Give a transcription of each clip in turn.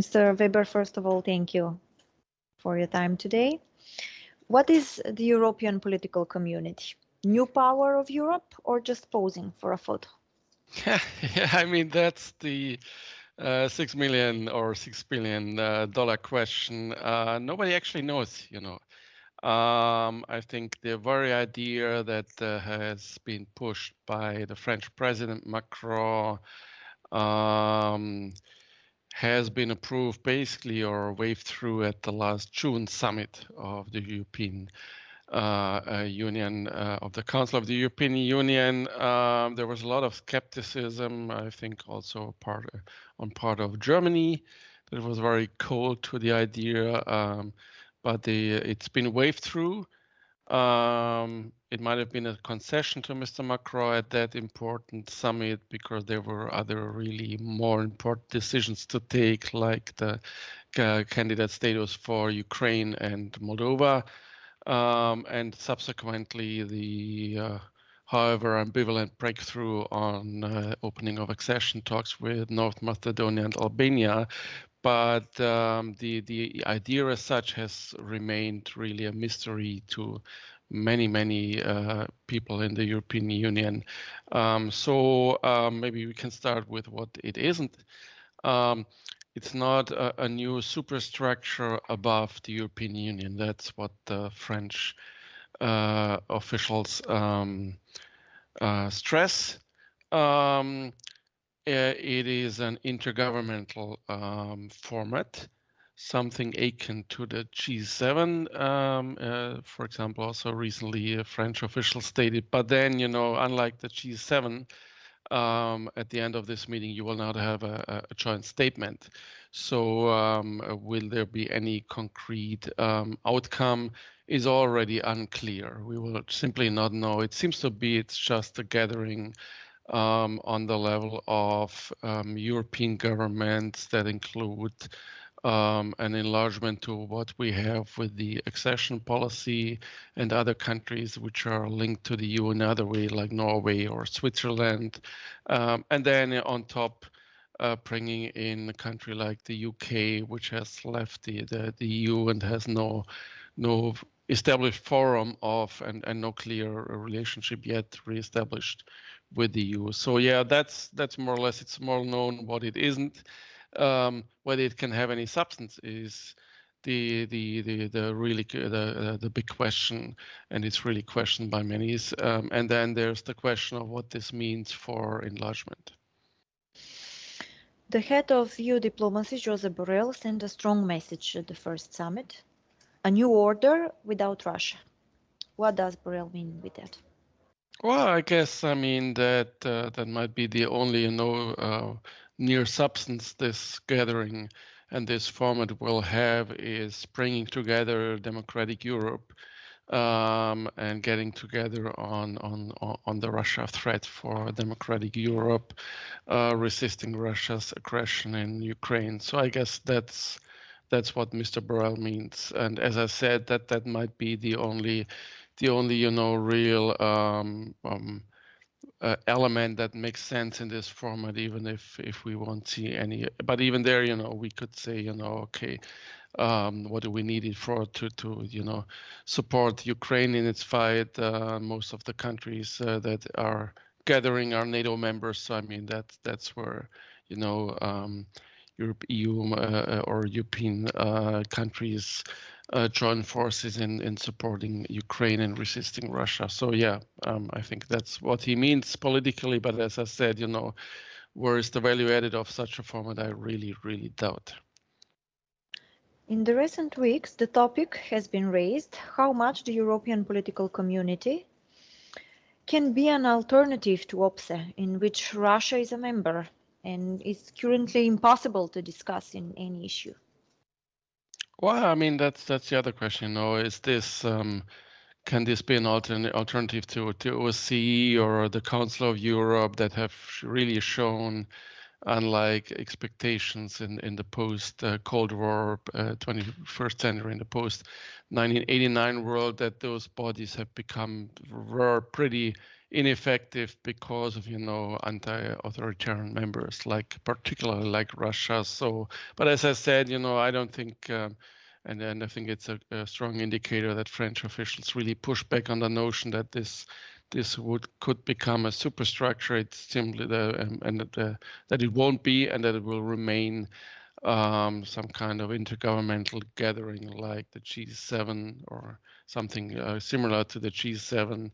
Mr. Weber, first of all, thank you for your time today. What is the European political community? New power of Europe or just posing for a photo? Yeah, I mean, that's the $6 million or $6 billion dollar question. Nobody actually knows, you know. I think the very idea that has been pushed by the French President Macron has been approved basically or waved through at the last June summit of the European Union, of the Council of the European Union. There was a lot of skepticism, I think also on part of Germany, that was very cold to the idea, but it's been waved through. It might have been a concession to Mr. Macron at that important summit because there were other really more important decisions to take, like the candidate status for Ukraine and Moldova, and subsequently the, however, ambivalent breakthrough on opening of accession talks with North Macedonia and Albania. But the idea as such has remained really a mystery to many people in the European Union. So maybe we can start with what it isn't. It's not a new superstructure above the European Union. That's what the French officials stress. It is an intergovernmental format, something akin to the G7, for example. Also recently, a French official stated. But then, you know, unlike the G7, at the end of this meeting, you will not have a joint statement. So will there be any concrete outcome is already unclear. We will simply not know. It seems to be it's just a gathering on the level of European governments that include an enlargement to what we have with the accession policy and other countries which are linked to the EU in other way, like Norway or Switzerland. And then on top, bringing in a country like the UK, which has left the EU and has no established forum of and no clear relationship yet reestablished with the EU. So yeah, that's more or less, it's more known. What it isn't, whether it can have any substance is the big question, and it's really questioned by many. And then there's the question of what this means for enlargement. The head of EU diplomacy, Josep Borrell, sent a strong message at the first summit: a new order without Russia. What does Borrell mean with that? Well, I guess, I mean, that that might be the only, you know, near substance this gathering and this format will have, is bringing together democratic Europe and getting together on the Russia threat for democratic Europe, resisting Russia's aggression in Ukraine. So I guess that's what Mr. Borrell means. And as I said, that might be the only you know real element that makes sense in this format, even if we won't see any. But even there, you know, we could say, you know, okay, what do we need it for to you know support Ukraine in its fight? Most of the countries that are gathering are NATO members, so I mean that's where, you know, Europe, EU or European countries join forces in supporting Ukraine and resisting Russia. So yeah, I think that's what he means politically. But as I said, you know, where is the value added of such a format? I really doubt. In the recent weeks, the topic has been raised how much the European political community can be an alternative to OPSE, in which Russia is a member and is currently impossible to discuss in any issue. Well, I mean, that's the other question. You know, is this can this be an alternative to OSCE or the Council of Europe that have really shown, unlike expectations in the post Cold War 21st century, in the post 1989 world, that those bodies have become were pretty ineffective because of, anti-authoritarian members, like particularly like Russia. So, but as I said, I don't think, and I think it's a strong indicator that French officials really push back on the notion that this could become a superstructure. It's simply that it won't be, and that it will remain some kind of intergovernmental gathering like the G7 or something similar to the G7.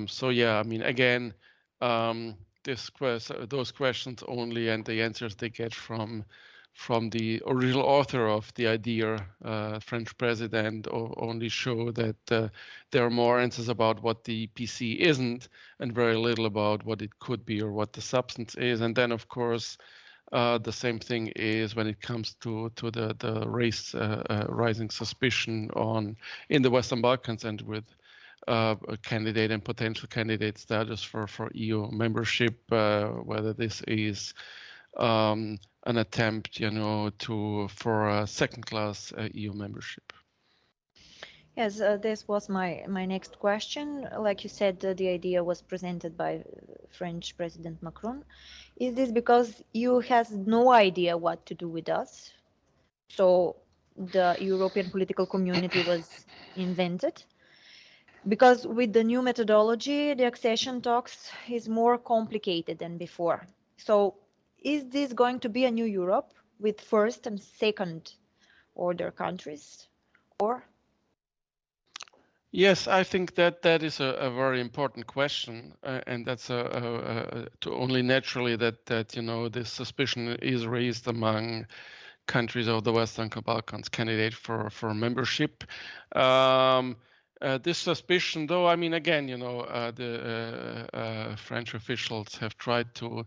So yeah, I mean, again, those questions only and the answers they get from the original author of the idea, French president, only show that there are more answers about what the EPC isn't and very little about what it could be or what the substance is. And then, of course, the same thing is when it comes to the rising suspicion in the Western Balkans and with a candidate and potential candidate status for EU membership, whether this is an attempt, for a second-class EU membership. Yes, this was my next question. Like you said, the idea was presented by French President Macron. Is this because EU has no idea what to do with us? So the European political community was invented? Because with the new methodology, the accession talks is more complicated than before. So is this going to be a new Europe with first and second order countries, or? Yes, I think that is a very important question, and that's only naturally that this suspicion is raised among countries of the Western Balkans candidate for membership. This suspicion, though, I mean, again, the French officials have tried to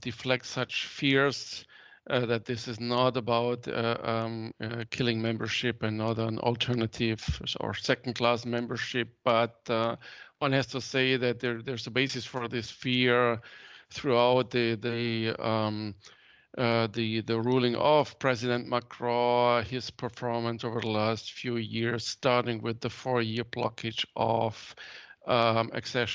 deflect such fears that this is not about killing membership and not an alternative or second-class membership, but one has to say that there's a basis for this fear throughout the ruling of President Macron, his performance over the last few years, starting with the 4-year blockage of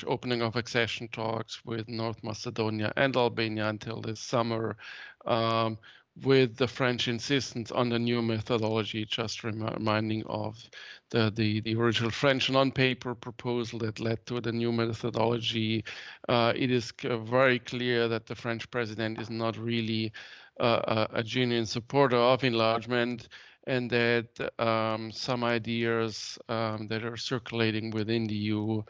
opening of accession talks with North Macedonia and Albania until this summer, with the French insistence on the new methodology, just reminding of the original French non-paper proposal that led to the new methodology. It is very clear that the French president is not really a genuine supporter of enlargement, and that some ideas that are circulating within the EU,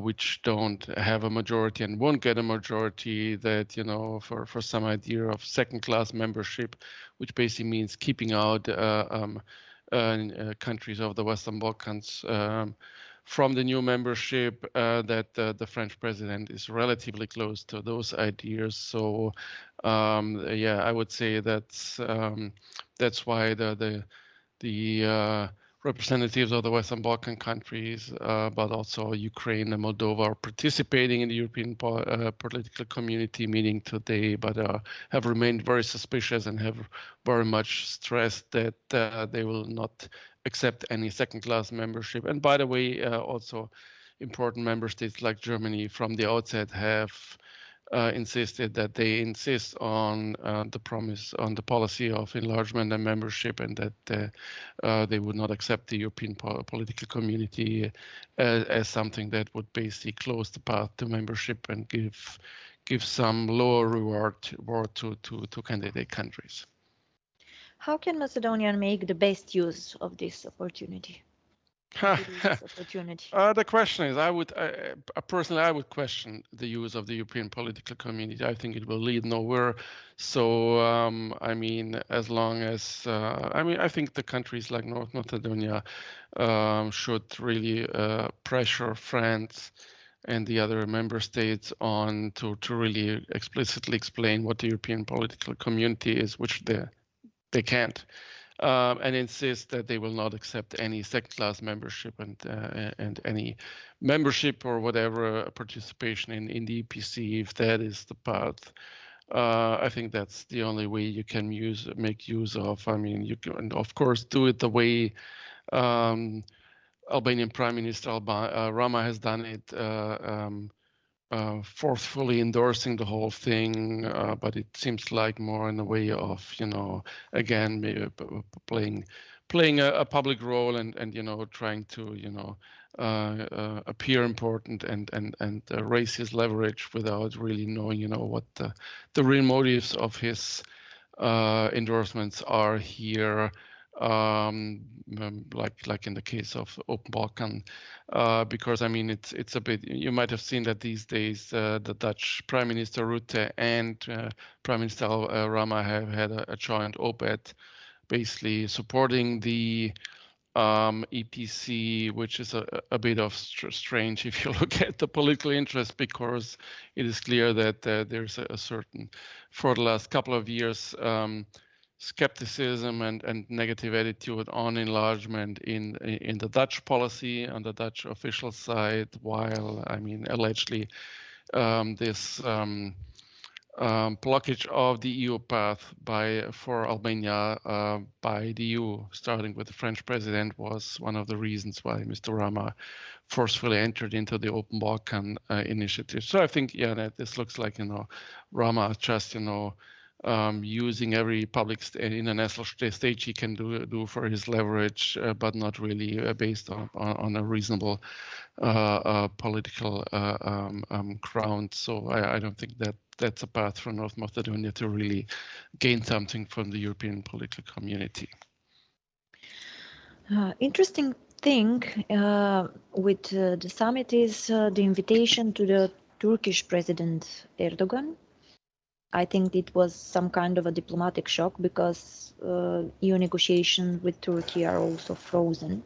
which don't have a majority and won't get a majority, that, for some idea of second-class membership, which basically means keeping out countries of the Western Balkans from the new membership, that the French president is relatively close to those ideas. So yeah, I would say that's why the representatives of the Western Balkan countries, but also Ukraine and Moldova, are participating in the European political community meeting today, but have remained very suspicious and have very much stressed that they will not accept any second-class membership. And by the way, also important member states like Germany from the outset have insisted that they insist on the policy of enlargement and membership, and that they would not accept the European political community as something that would basically close the path to membership and give some lower reward to candidate countries. How can Macedonia make the best use of this opportunity? The question is, I would personally, I would question the use of the European political community. I think it will lead nowhere. So, I mean, as long as, I think the countries like North Macedonia should really pressure France and the other member states on to really explicitly explain what the European political community is, which they can't. And insist that they will not accept any second-class membership and any membership or whatever participation in the EPC, if that is the path. I think that's the only way you can make use of. I mean, you can, of course, do it the way Albanian Prime Minister Rama has done it, forcefully endorsing the whole thing, but it seems like more in a way of, again, maybe playing a public role and trying to appear important and raise his leverage without really knowing what the real motives of his endorsements are here. Like in the case of Open Balkan, because I mean it's a bit. You might have seen that these days the Dutch Prime Minister Rutte and Prime Minister Rama have had a joint op-ed, basically supporting the EPC, which is a bit of strange if you look at the political interest, because it is clear that there's a certain, for the last couple of years, skepticism and negative attitude on enlargement in the Dutch policy, on the Dutch official side, while I mean allegedly this blockage of the EU path for Albania by the EU, starting with the French president, was one of the reasons why Mr. Rama forcefully entered into the Open Balkan initiative. So I think, yeah, that this looks like Rama just using every public international stage he can do for his leverage, but not really based on a reasonable political ground. So I don't think that's a path for North Macedonia to really gain something from the European political community. Interesting thing with the summit is the invitation to the Turkish President Erdogan. I think it was some kind of a diplomatic shock because EU negotiations with Turkey are also frozen.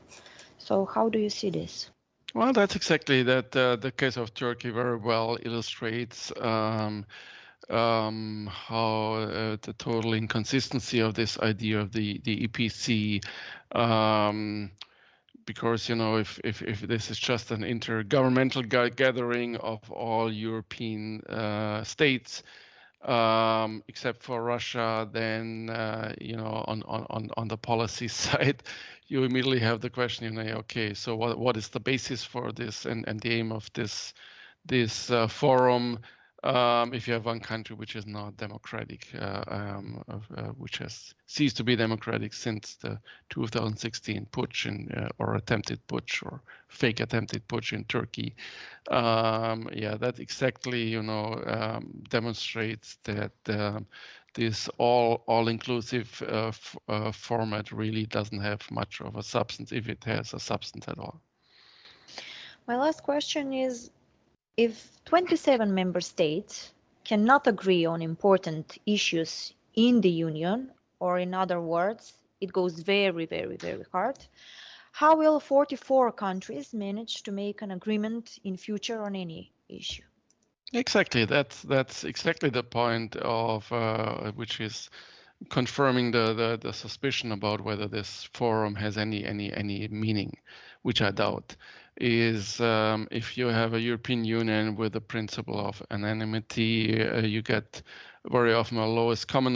So how do you see this? Well, that's exactly that. The case of Turkey very well illustrates how the total inconsistency of this idea of the EPC, because if this is just an intergovernmental gathering of all European states, except for Russia, then on the policy side, you immediately have the question, okay, so what is the basis for this and the aim of this forum? If you have one country which is not democratic, which has ceased to be democratic since the 2016 putsch or attempted putsch or fake attempted putsch in Turkey, yeah, that exactly demonstrates that this all-inclusive format really doesn't have much of a substance, if it has a substance at all. My last question is, if 27 member states cannot agree on important issues in the Union, or in other words, it goes very, very, very hard, how will 44 countries manage to make an agreement in future on any issue? Exactly, that's exactly the point of which is confirming the suspicion about whether this forum has any meaning, which I doubt, is if you have a European Union with the principle of anonymity, you get very often a lowest common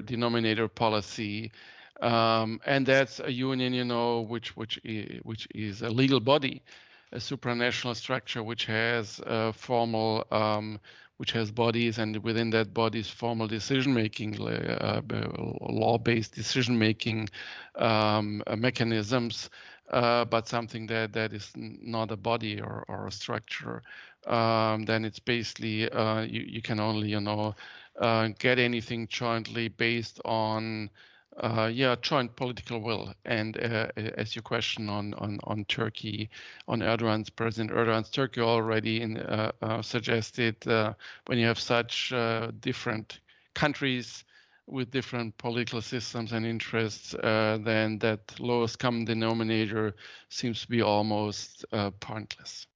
denominator policy, and that's a union, which is a legal body, a supranational structure which has formal which has bodies, and within that bodies formal decision-making, law-based decision-making mechanisms, but something that is not a body or a structure, then it's basically you can only get anything jointly based on joint political will. And as your question on Turkey, on President Erdogan's Turkey already suggested, when you have such different countries with different political systems and interests, then that lowest common denominator seems to be almost pointless.